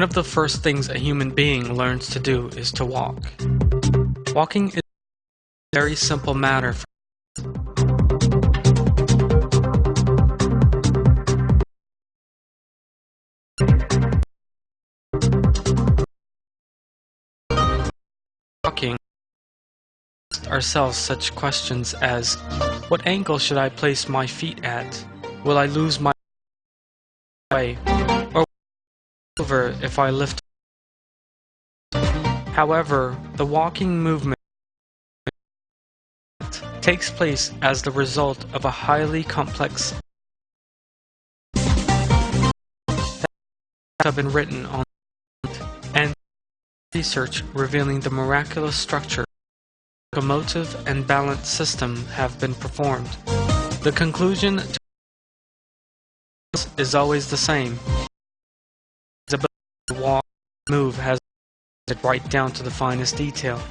One of the first things a human being learns to do is to walk. Walking is a very simple matter. Walking, ask ourselves such questions as, what angle should I place my feet at? Will I lose my way? Or over if I lift? However, the walking movement takes place as the result of a highly complex that have been written on and research revealing the miraculous structure, locomotive and balance system have been performed. The conclusion is always the same. The ability to walk and move has it right down to the finest detail.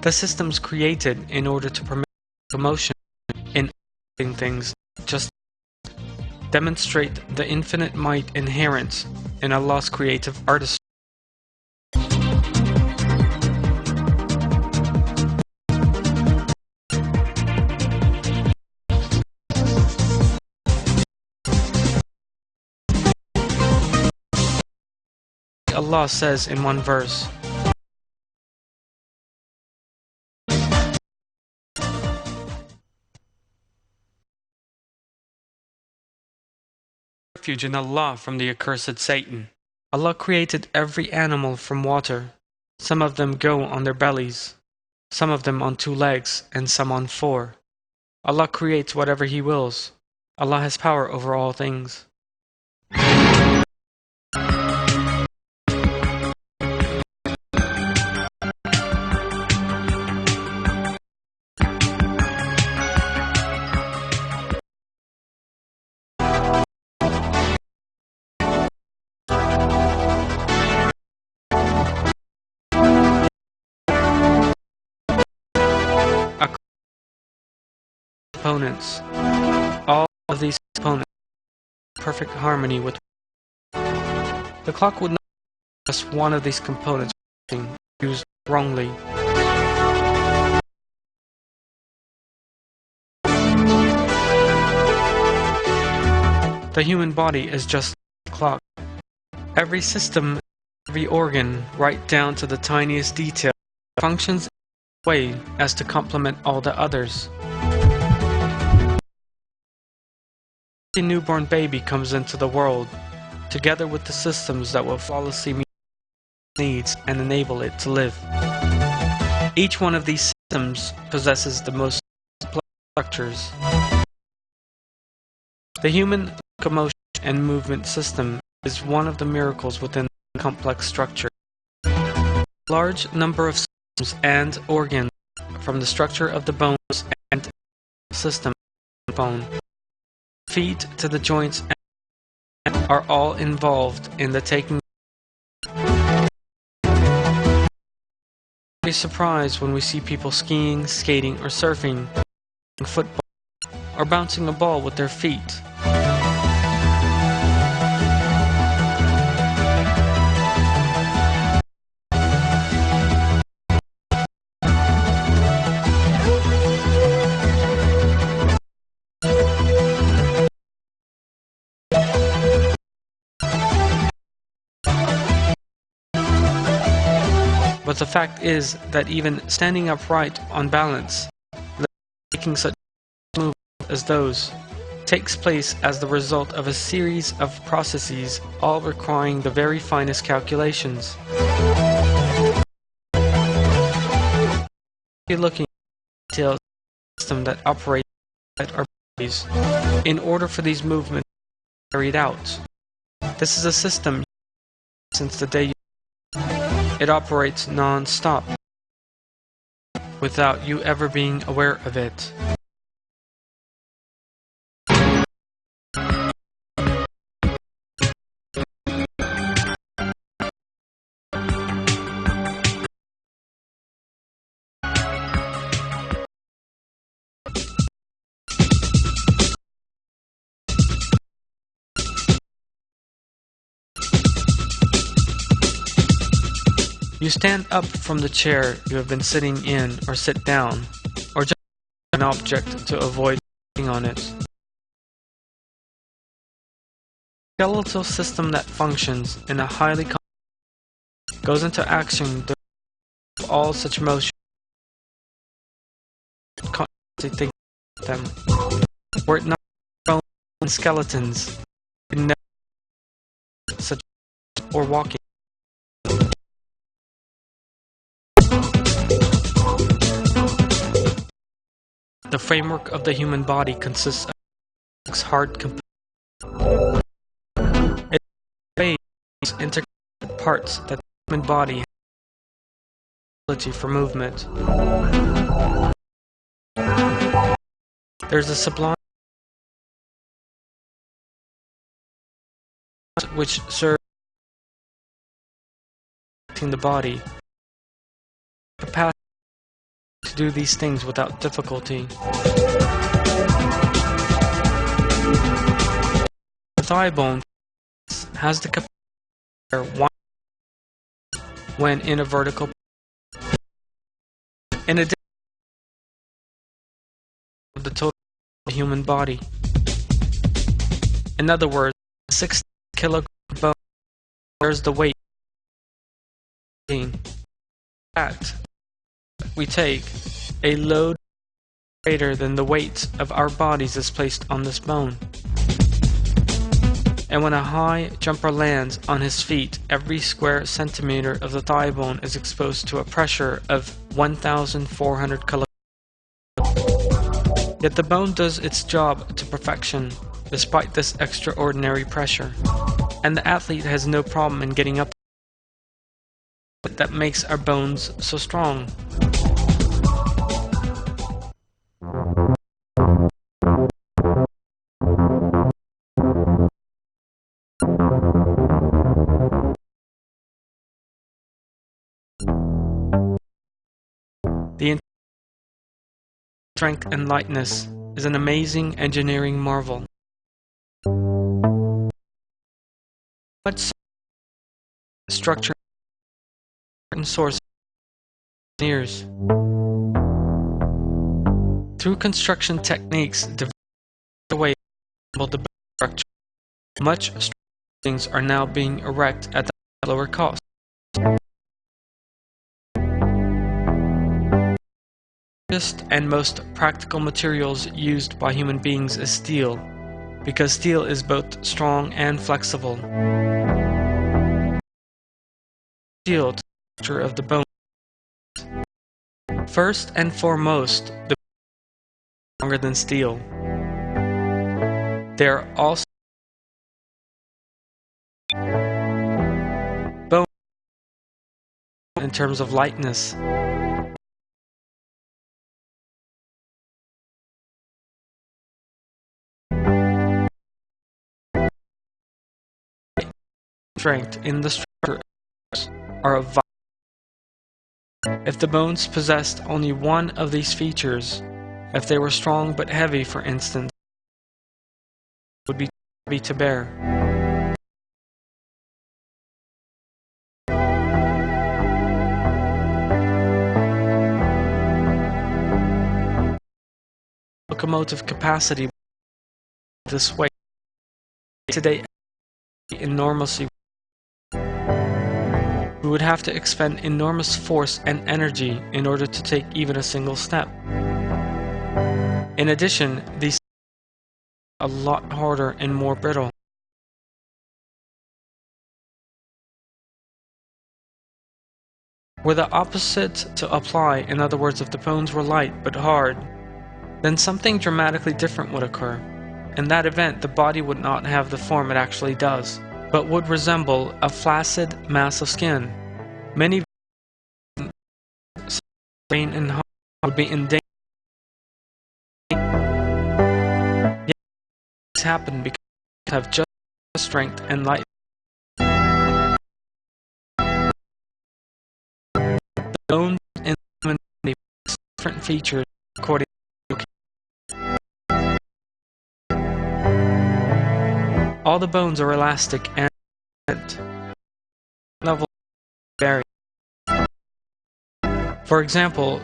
The systems created in order to permit locomotion in things just demonstrate the infinite might inherent in Allah's creative artistry. Allah says in one verse, refuge in Allah from the accursed Satan. Allah created every animal from water. Some of them go on their bellies, some of them on 2 legs, and some on 4. Allah creates whatever He wills. Allah has power over all things. Components. All of these components are in perfect harmony with the clock would not be just one of these components being used wrongly. The human body is just a clock. Every system, every organ, right down to the tiniest detail, functions in a way as to complement all the others. The newborn baby comes into the world, together with the systems that will flawlessly meet its needs and enable it to live. Each one of these systems possesses the most complex structures. The human locomotion and movement system is one of the miracles within the complex structure. A large number of systems and organs, from the structure of the bones and system bone, feet to the joints, are all involved in the taking. Be surprised when we see people skiing, skating, or surfing, playing football, or bouncing a ball with their feet. But the fact is that even standing upright on balance, making such moves as those, takes place as the result of a series of processes, all requiring the very finest calculations. You're looking at the detailed system that operates at our bodies in order for these movements to be carried out. This is a system since the day it operates non-stop. without you ever being aware of it. You stand up from the chair you have been sitting in, or sit down, or just an object to avoid sitting on it. A skeletal system that functions in a highly complex goes into action to all such motion. Constantly think of them. Were it not for bones and skeletons, you would never such or walking. The framework of the human body consists of 6 hard components. It is integrated parts that the human body has the ability for movement. There's a sublime which serves the body, capacity to do these things without difficulty. The thigh bone has the capacity to bear 1 when in a vertical. In addition to the total of the human body. In other words, 6 kilogram bone bears the weight. In fact, we take a load greater than the weight of our bodies is placed on this bone. And when a high jumper lands on his feet, every square centimeter of the thigh bone is exposed to a pressure of 1,400 kilograms. Yet the bone does its job to perfection, despite this extraordinary pressure, and the athlete has no problem in getting up. That makes our bones so strong. The strength and lightness is an amazing engineering marvel. Much structure and source engineers. Through construction techniques developed the way to build the structure, much things are now being erected at a lower cost. The largest and most practical materials used by human beings is steel, because steel is both strong and flexible. Steel to the structure of the bone. First and foremost, the bone is stronger than steel. They are also bone in terms of lightness. Strength in the structure are of vital. If the bones possessed only one of these features, if they were strong but heavy, for instance, would be heavy to bear. Locomotive capacity this way today enormously. We would have to expend enormous force and energy in order to take even a single step. In addition, these are a lot harder and more brittle. Were the opposite to apply, in other words, if the bones were light but hard, then something dramatically different would occur. In that event, the body would not have the form it actually does, but would resemble a flaccid mass of skin. Many rain and would be in danger. Yet this happened because they have just strength and light. The bones in the human body possess different features according to all the bones are elastic and level vary. For example,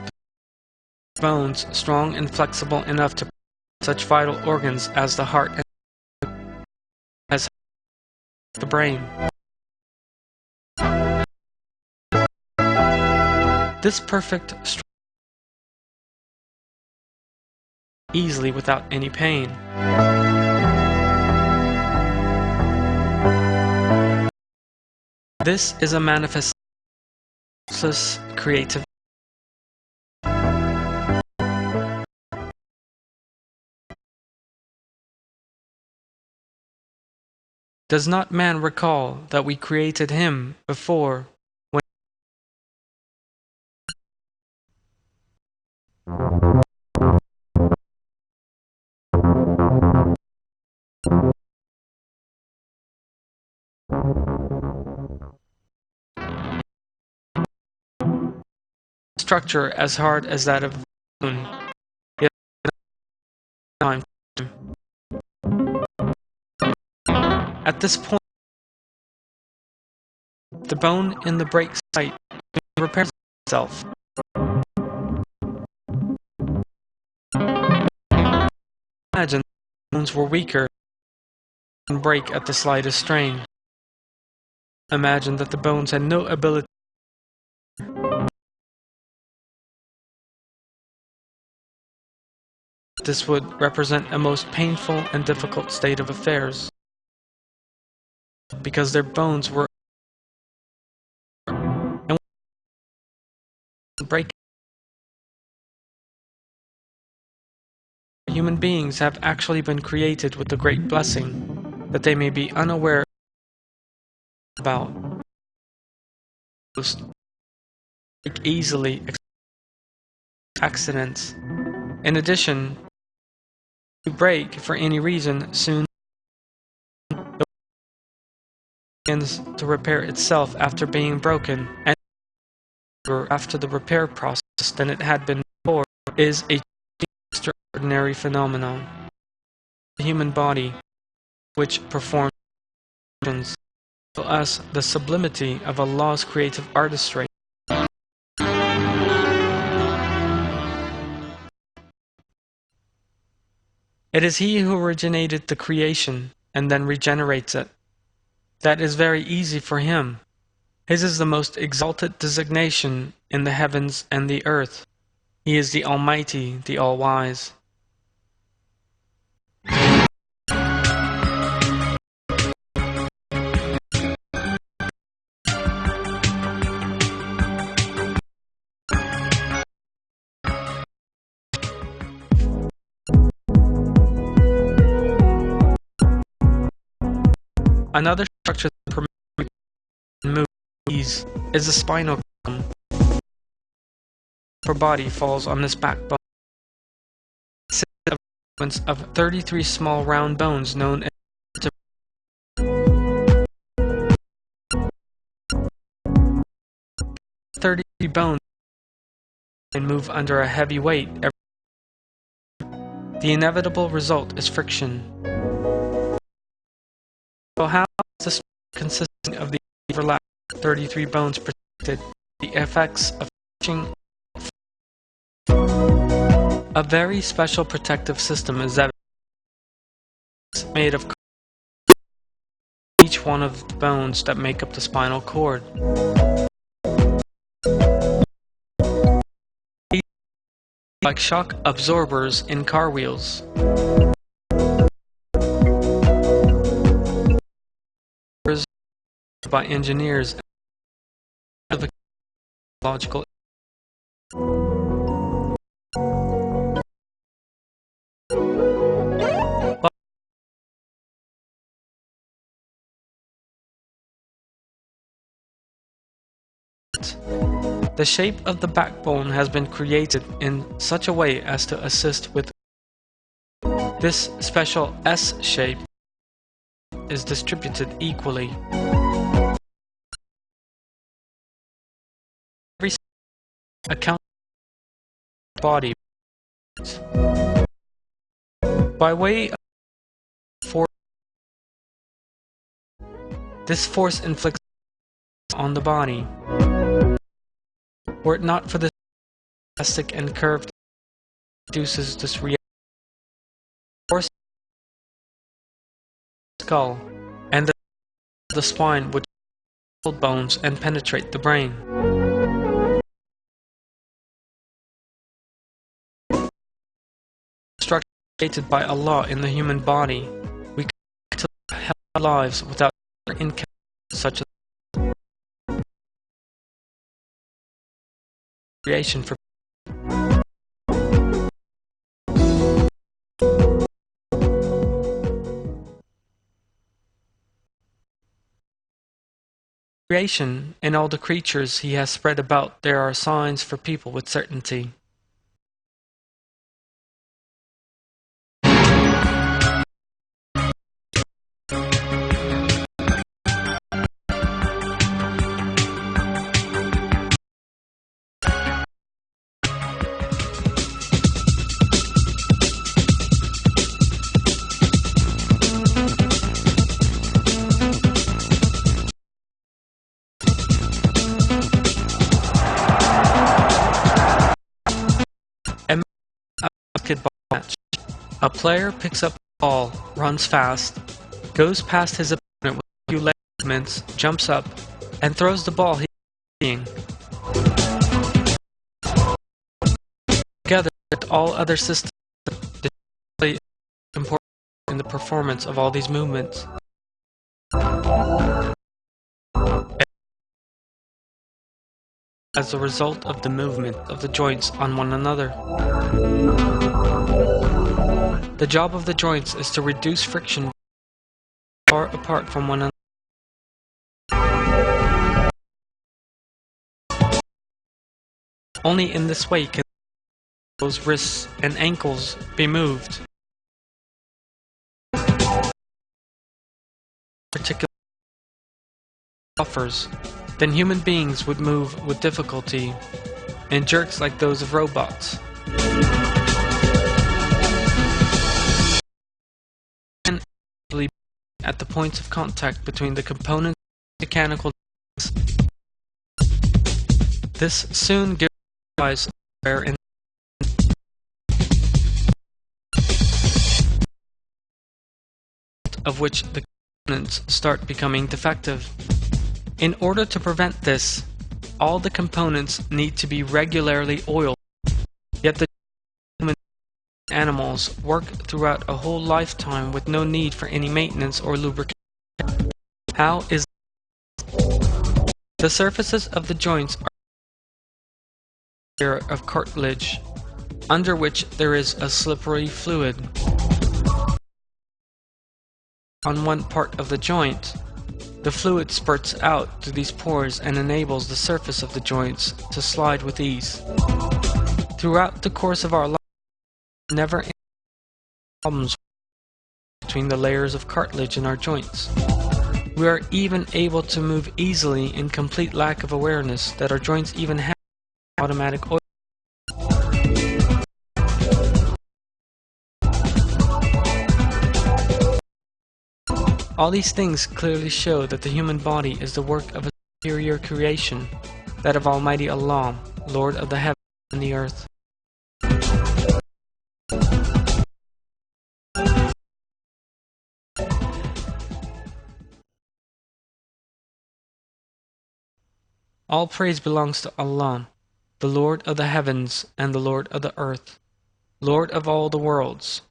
bones strong and flexible enough to such vital organs as the heart and as the brain. This perfect structure easily without any pain. This is a manifestation of creativity. Does not man recall that we created him before when structure as hard as that of a bone, yet time. At this point, the bone in the break site repairs itself. Imagine the bones were weaker and break at the slightest strain. Imagine that the bones had no ability. This would represent a most painful and difficult state of affairs, because their bones were and break. Human beings have actually been created with the great blessing that they may be unaware about easily accidents. In addition, to break for any reason soon begins to repair itself after being broken, and after the repair process than it had been before is a extraordinary phenomenon. The human body, which performs functions, to us the sublimity of Allah's creative artistry. It is He who originated the creation and then regenerates it. That is very easy for Him. His is the most exalted designation in the heavens and the earth. He is the Almighty, the All-Wise. Another structure that permits move ease is the spinal column. Our body falls on this backbone. It consists of 33 small round bones known as 33 bones and move under a heavy weight. The inevitable result is friction. So how is the structure consisting of the overlapping 33 bones protected? The effects of friction. A very special protective system is made of each one of the bones that make up the spinal cord. Like shock absorbers in car wheels. By engineers and logical. The shape of the backbone has been created in such a way as to assist with this special S shape is distributed equally. Every account body by way of force. This force inflicts on the body. Were it not for the elastic and curved reduces this reaction force skull and the spine would build bones and penetrate the brain. Structure created by Allah in the human body, we can live lives without encountering such a creation for creation. In all the creatures he has spread about, there are signs for people with certainty. Match. A player picks up the ball, runs fast, goes past his opponent with a few leg movements, jumps up, and throws the ball he's seeing. Together with all other systems, the play is important in the performance of all these movements. As a result of the movement of the joints on one another. The job of the joints is to reduce friction far apart from one another. Only in this way can those wrists and ankles be moved. Particular offers, then human beings would move with difficulty and jerks like those of robots. And at the points of contact between the components of mechanical this soon gives rise to of which the components start becoming defective. In order to prevent this, all the components need to be regularly oiled, yet the human animals work throughout a whole lifetime with no need for any maintenance or lubrication. How is the surfaces of the joints are a layer of cartilage, under which there is a slippery fluid. On one part of the joint, the fluid spurts out through these pores and enables the surface of the joints to slide with ease. Throughout the course of our life, never any problems between the layers of cartilage in our joints. We are even able to move easily in complete lack of awareness that our joints even have automatic oil. All these things clearly show that the human body is the work of a superior creation, that of Almighty Allah, Lord of the heavens and the earth. All praise belongs to Allah, the Lord of the heavens and the Lord of the earth, Lord of all the worlds.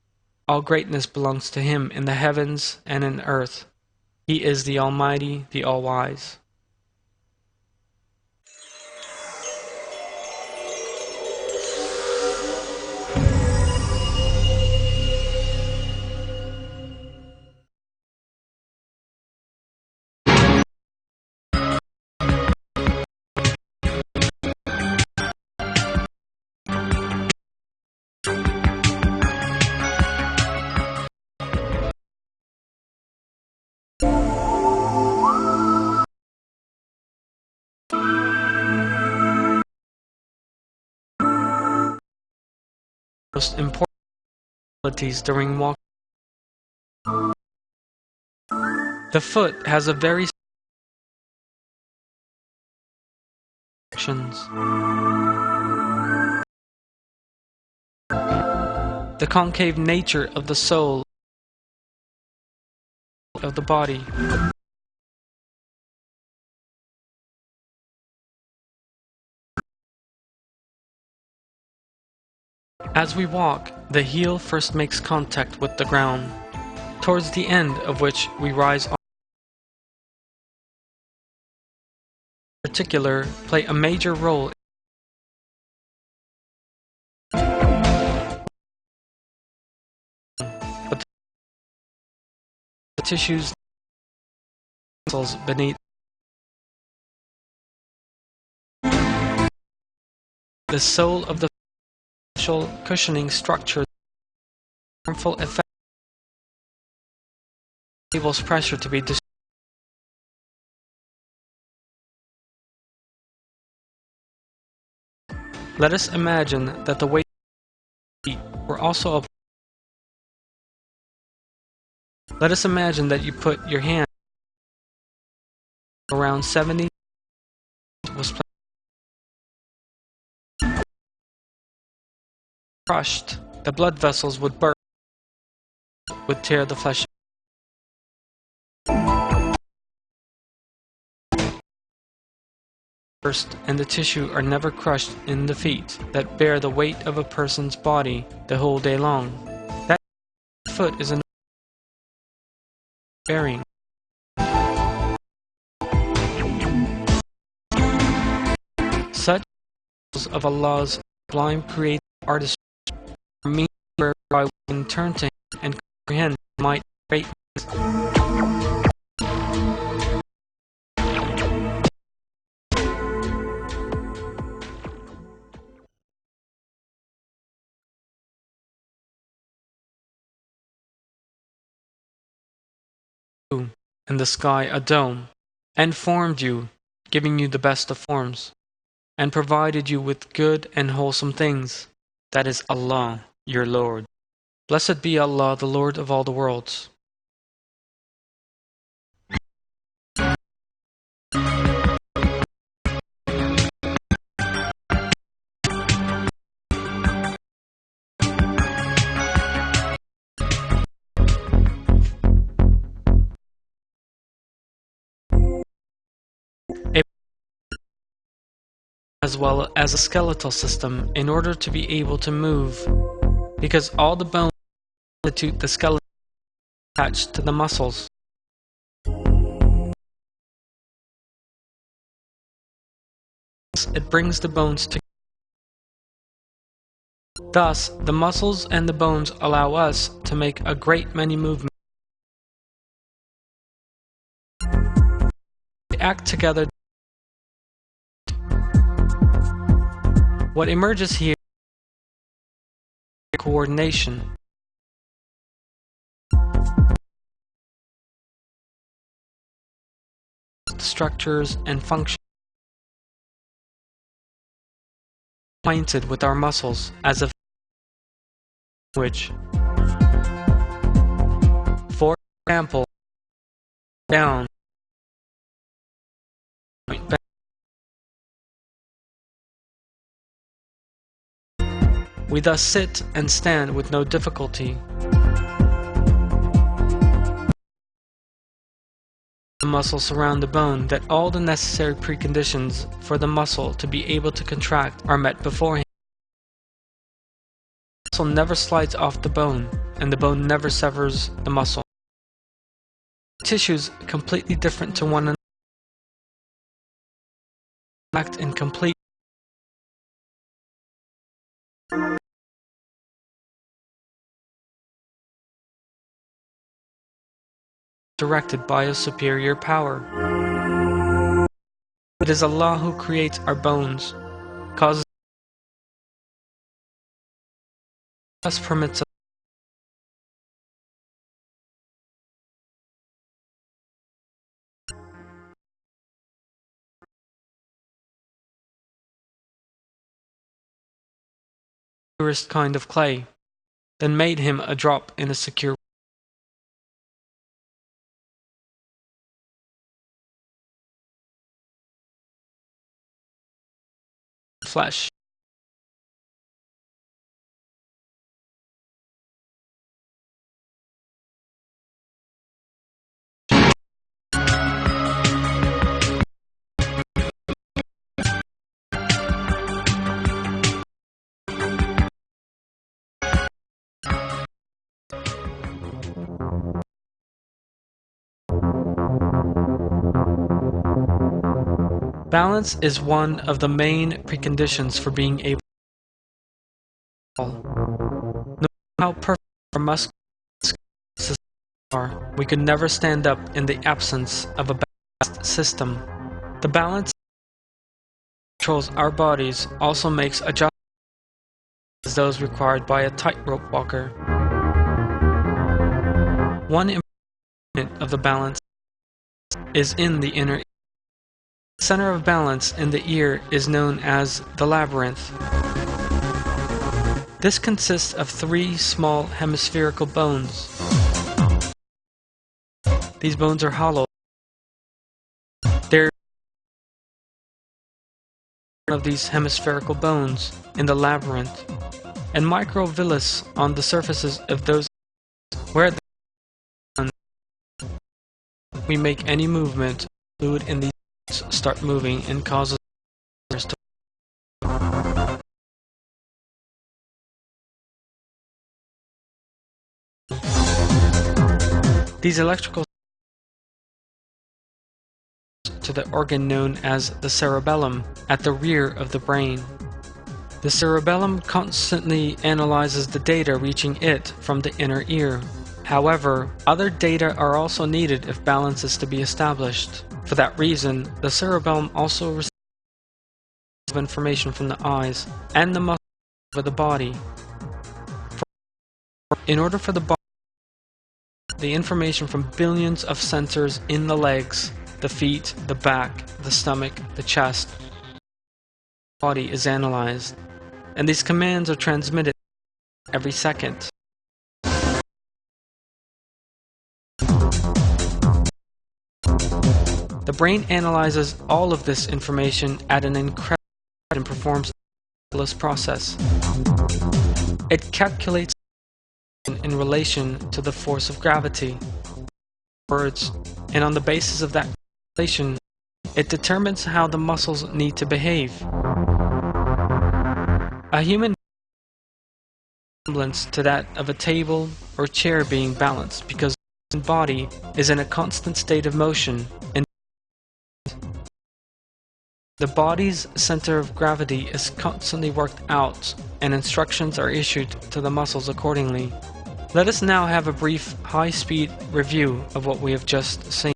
All greatness belongs to Him in the heavens and in earth. He is the Almighty, the All-Wise. most important abilities during walking. The foot has a very sections. The concave nature of the sole of the body. As we walk, the heel first makes contact with the ground, towards the end of which we rise on. In particular, play a major role but the tissues muscles beneath the sole of the special cushioning structure. Harmful effect enables pressure to be distributed. Let us imagine that the weight of feet were also Let us imagine that you put your hand around 70 was crushed. The blood vessels would burst, would tear the flesh. And the tissue are never crushed in the feet that bear the weight of a person's body the whole day long. That foot is a bearing. Such of Allah's sublime creative artistry are means whereby we can turn to Him and comprehend His might and greatness. In the sky a dome, and formed you, giving you the best of forms, and provided you with good and wholesome things. That is Allah, your Lord. Blessed be Allah, the Lord of all the worlds. As well as a skeletal system in order to be able to move, because all the bones constitute the skeleton attached to the muscles. It brings the bones together. Thus, the muscles and the bones allow us to make a great many movements. They act together. What emerges here is coordination. Structures and functions acquainted with our muscles as of which, for example, down, point back. We thus sit and stand with no difficulty. The muscles surround the bone, that all the necessary preconditions for the muscle to be able to contract are met beforehand. The muscle never slides off the bone, and the bone never severs the muscle. Tissues completely different to one another act in complete directed by a superior power. It is Allah who creates our bones, causes us, permits us purest kind of clay, then made him a drop in a secure flesh. Balance is one of the main preconditions for being able to fall. No matter how perfect our muscular systems are, we could never stand up in the absence of a balanced system. The balance that controls our bodies also makes adjustments as those required by a tightrope walker. One important of the balance is in the inner ear. The center of balance in the ear is known as the labyrinth. This consists of 3 small hemispherical bones. These bones are hollow. There are one of these hemispherical bones in the labyrinth, and microvillus on the surfaces of those where we make any movement, fluid in these start moving and causes to these electrical to the organ known as the cerebellum at the rear of the brain. The cerebellum constantly analyzes the data reaching it from the inner ear. However, other data are also needed if balance is to be established. For that reason, the cerebellum also receives information from the eyes and the muscles of the body. In order for the body the information from billions of sensors in the legs, the feet, the back, the stomach, the chest, the body is analyzed, and these commands are transmitted every second. The brain analyzes all of this information at an incredible rate and performs a miraculous process. It calculates in relation to the force of gravity, words, and on the basis of that calculation, it determines how the muscles need to behave. A human resemblance to that of a table or chair being balanced because the body is in a constant state of motion. The body's center of gravity is constantly worked out, and instructions are issued to the muscles accordingly. Let us now have a brief, high-speed review of what we have just seen.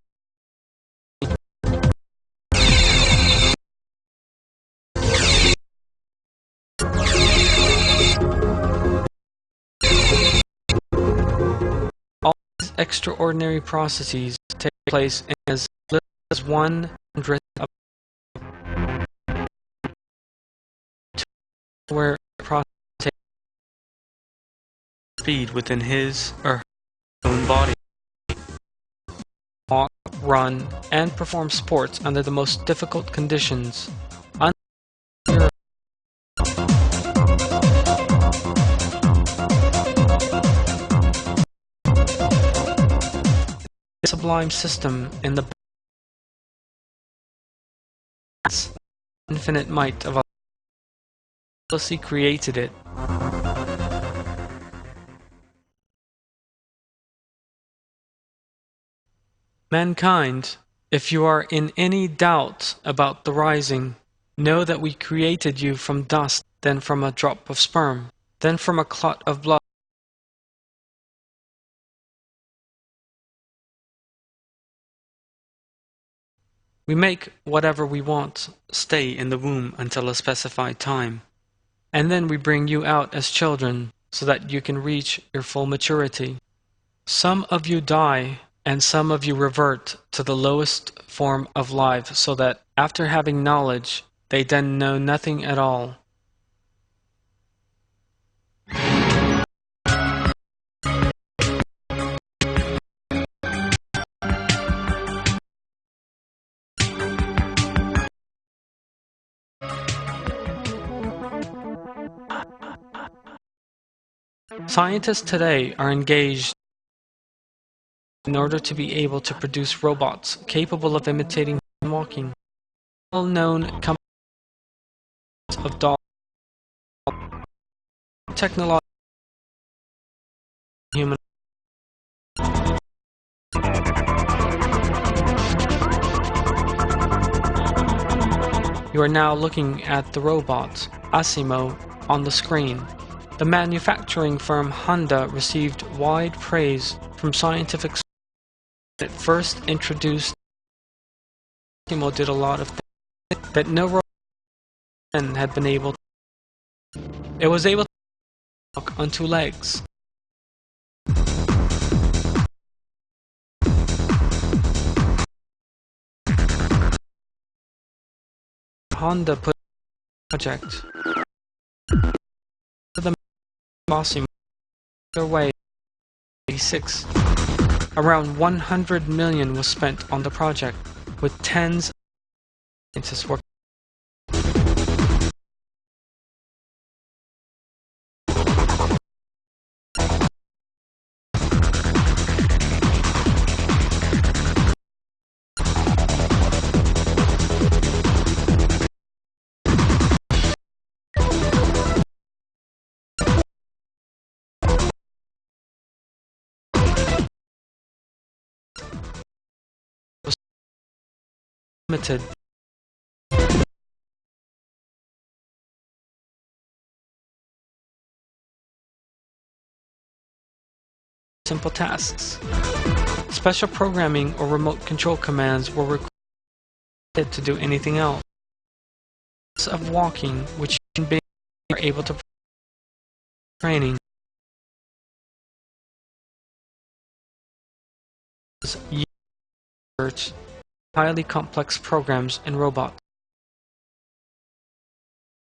All these extraordinary processes take place in as little as 1/100th of where process takes speed within his or her own body. Walk, run, and perform sports under the most difficult conditions. The sublime system in the infinite might of Allah created it. Mankind, if you are in any doubt about the rising, know that we created you from dust, then from a drop of sperm, then from a clot of blood. We make whatever we want stay in the womb until a specified time, and then we bring you out as children so that you can reach your full maturity. Some of you die, and some of you revert to the lowest form of life so that after having knowledge, they then know nothing at all. Scientists today are engaged in order to be able to produce robots capable of imitating human walking. Well-known companies of dolls, technological human. You are now looking at the robot Asimo on the screen. The manufacturing firm Honda received wide praise from scientific sources when it first introduced. Asimo did a lot of things that no robot had been able to. It was able to walk on two legs. Honda put project the Asimo their way 86. Around 100 million was spent on the project, with tens of scientists working. Limited. Simple tasks. Special programming or remote control commands were required to do anything else. Of walking, which human beings are able to training. Research highly complex programs in robots.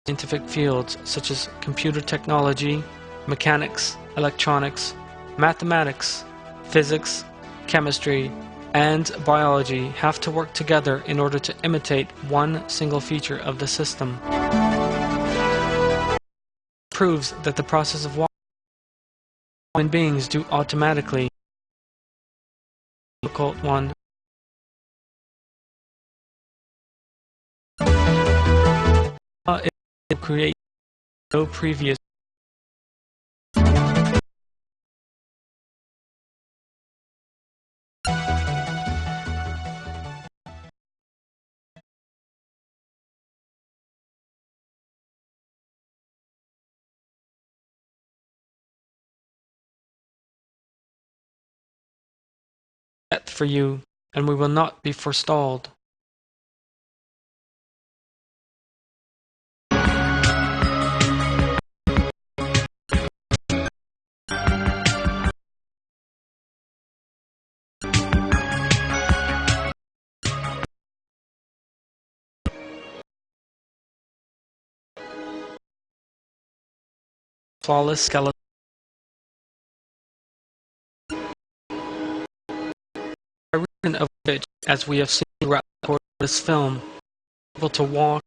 Scientific fields such as computer technology, mechanics, electronics, mathematics, physics, chemistry, and biology have to work together in order to imitate one single feature of the system. Proves that the process of walking human beings do automatically. Difficult one. It creates no previous. For you, and we will not be forestalled. Flawless skeleton. A reason of which, as we have seen throughout the course of this film, able to walk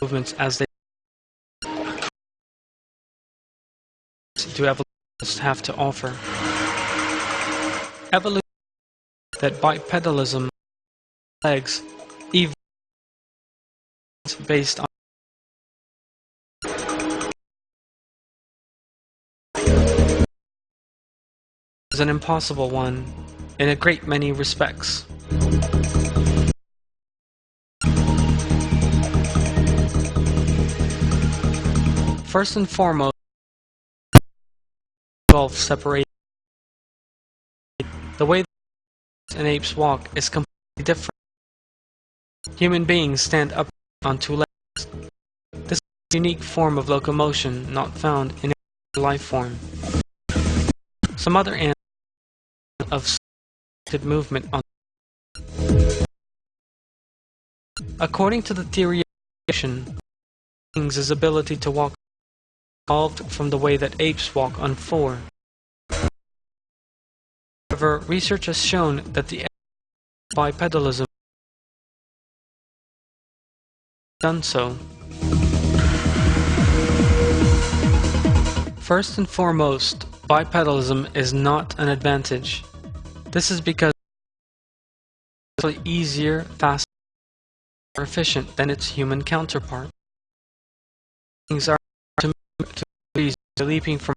movements as they do evolutionists have to offer. Evolution that bipedalism legs even based on is an impossible one in a great many respects. First and foremost, involve separation. The way that an apes walk is completely different. Human beings stand up on two legs. This is a unique form of locomotion not found in any life form. Some other animals of movement on. According to the theory of evolution, beings' ability to walk evolved from the way that apes walk on four. However, research has shown that the bipedalism done so. First and foremost, bipedalism is not an advantage. This is because it's easier, faster, and more efficient than its human counterpart. Things are to move to leaping from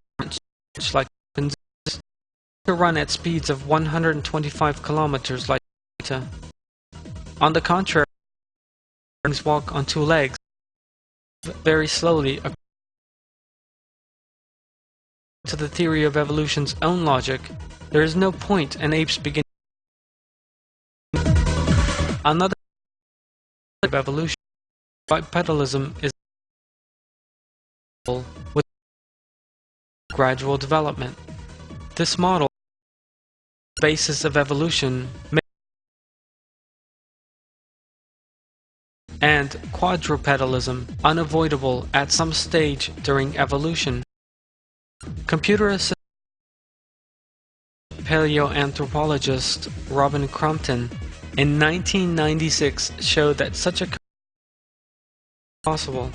like to run at speeds of 125 kilometers like beta. On the contrary, things walk on two legs very slowly. To the theory of evolution's own logic, there is no point in apes beginning. Another of evolution, bipedalism is with gradual development. This model, the basis of evolution, and quadrupedalism unavoidable at some stage during evolution. Computer-assisted paleoanthropologist Robin Crompton in 1996 showed that such a possible.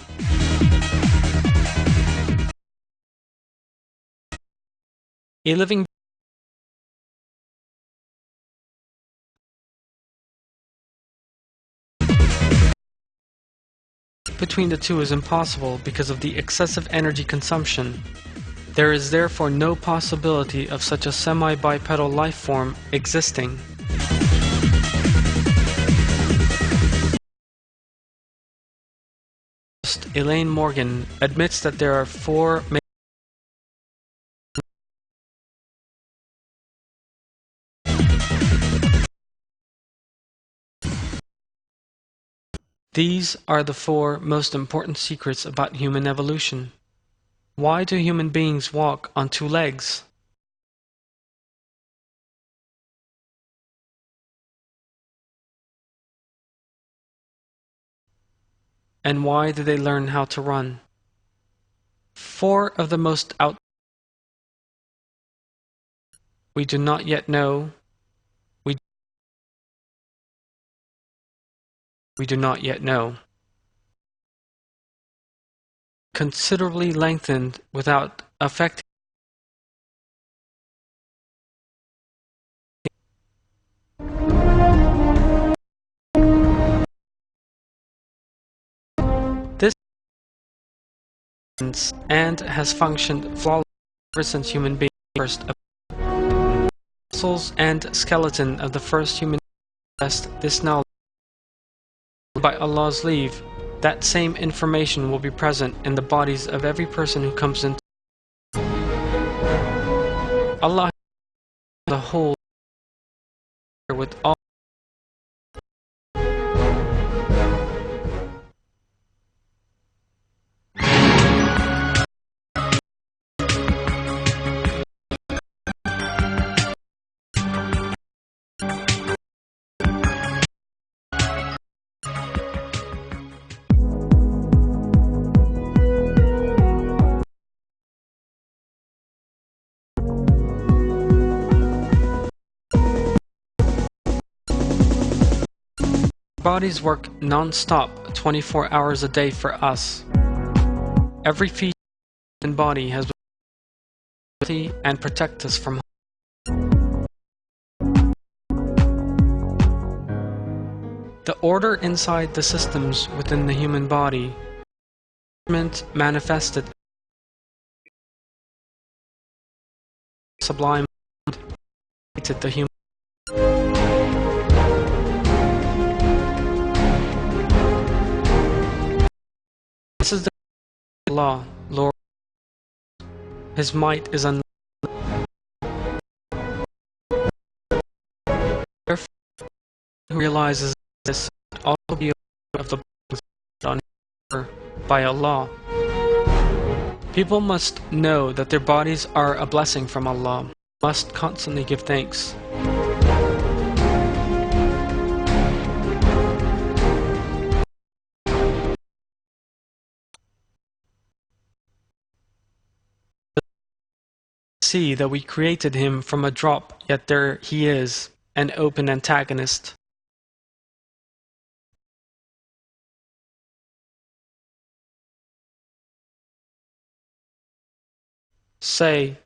A living between the two is impossible because of the excessive energy consumption. There is therefore no possibility of such a semi-bipedal life form existing. Elaine Morgan admits that there are four main. These are the four most important secrets about human evolution. Why do human beings walk on two legs? And why do they learn how to run? Four of the most we do not yet know. We do not yet know. Considerably lengthened without affecting. This and has functioned flawlessly ever since human beings first appeared. Muscles and skeleton of the first human possessed this knowledge. By Allah's leave, that same information will be present in the bodies of every person who comes into Allah the whole with all. Bodies work non-stop 24 hours a day for us. Every feature of the body has been and protect us from harm. The order inside the systems within the human body manifested sublime the human. This is the law, Lord. His might is unknown. Therefore, who realizes this, all will be of the on by Allah. People must know that their bodies are a blessing from Allah, must constantly give thanks. See that we created him from a drop, yet there he is, an open antagonist. Say,